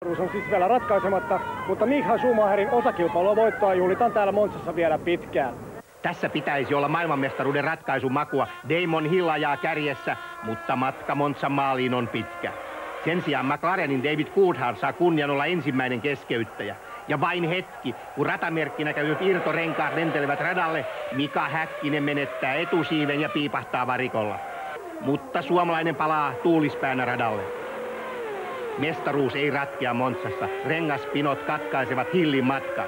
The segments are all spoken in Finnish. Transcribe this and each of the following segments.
On siis vielä ratkaisematta, mutta Michael Schumacherin osakilpailua voittoa juhlitaan täällä Monzassa vielä pitkään. Tässä pitäisi olla maailmanmestaruuden ratkaisun makua. Damon Hill ajaa kärjessä, mutta matka Monzan maaliin on pitkä. Sen sijaan McLarenin David Coulthard saa kunnian olla ensimmäinen keskeyttäjä. Ja vain hetki, kun ratamerkkinä käytetyt irtorenkaat lentelevät radalle, Mika Häkkinen menettää etusiiven ja piipahtaa varikolla. Mutta suomalainen palaa tuulispäänä radalle. Mestaruus ei ratkea Monzassa. Rengaspinot katkaisevat Hillin matkan.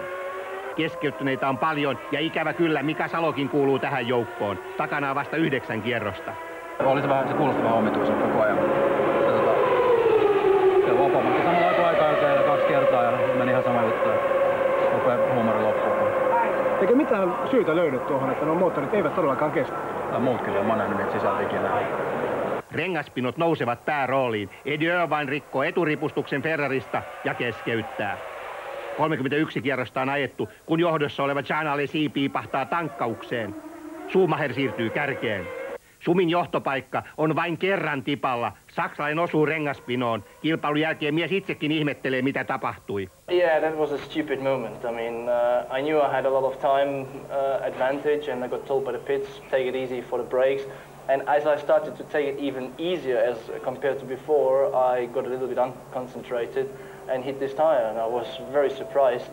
Keskeytyneitä on paljon ja ikävä kyllä Mika Salokin kuuluu tähän joukkoon. Takana on vasta 9 kierrosta. Se kuulosti vähän omituisen koko ajan. Se vapaamatti samalla aikaa 2 kertaa ja meni ihan sama juttu. Rupee huumori loppuun. Eikä mitään syytä löydy tuohon, että nuo moottorit eivät todellakaan kestä. Muut kyllä, mä oon nähnyt niitä sisältä ikinä. Rengaspinot nousevat päärooliin. Eddie Irvine rikkoo eturipustuksen Ferrarista ja keskeyttää. 31 kierrosta on ajettu, kun johdossa oleva Jean Alesi piipahtaa tankkaukseen. Schumacher siirtyy kärkeen. Sumin johtopaikka on vain kerran tipalla. Saksalainen osuu rengaspinoon. Kilpailun jälkeen mies itsekin ihmettelee, mitä tapahtui. Yeah, that was a stupid moment. I mean, I knew I had a lot of time advantage and I got told by the pits, take it easy for the brakes. And as I started to take it even easier as compared to before, I got a little bit unconcentrated and hit this tire. And I was very surprised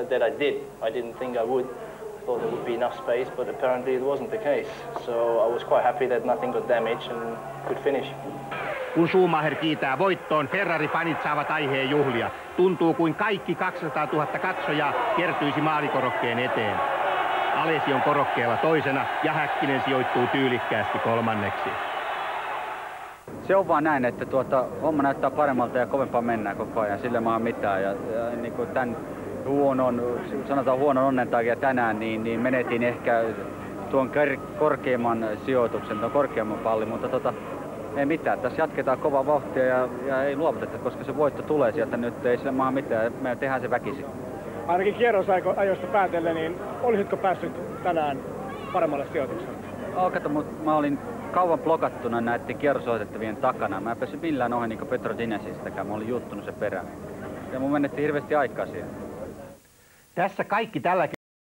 that I did. I didn't think I would. I thought there would be enough space, but apparently it wasn't the case. So I was quite happy that nothing got damaged and could finish. Kun Schumacher kiitää voittoon, Ferrari-fanit saavat aiheen juhlia. Tuntuu kuin kaikki 200 000 katsojaa kertyisi maalikorokkeen eteen. Alesi on korokkeella toisena ja Häkkinen sijoittuu tyylikkäästi kolmanneksi. Se on vaan näin, että homma näyttää paremmalta ja kovempaa mennään koko ajan. Sillä mä oon mitään. Ja niin kuin tämän huonon onnen takia tänään niin menetin ehkä tuon korkeimman sijoituksen, tuon korkeamman pallin, mutta ei mitään. Tässä jatketaan kovaa vauhtia ja ei luovuteta, koska se voitto tulee sieltä nyt. Ei sillä maa mitään. Me tehdään se väkisin. Ainakin kierrosajoista päätellen, niin olisitko päässyt tänään paremmalle sijoitukselle? Kato, mutta mä olin kauan blokattuna näiden kierrosohjattavien takana. Mä en päässyt millään ohi niin kuin Petro Dinesistäkään. Mä olin juttunut sen perään. Ja mun menettiin hirveästi aikaa siihen. Tässä kaikki tällä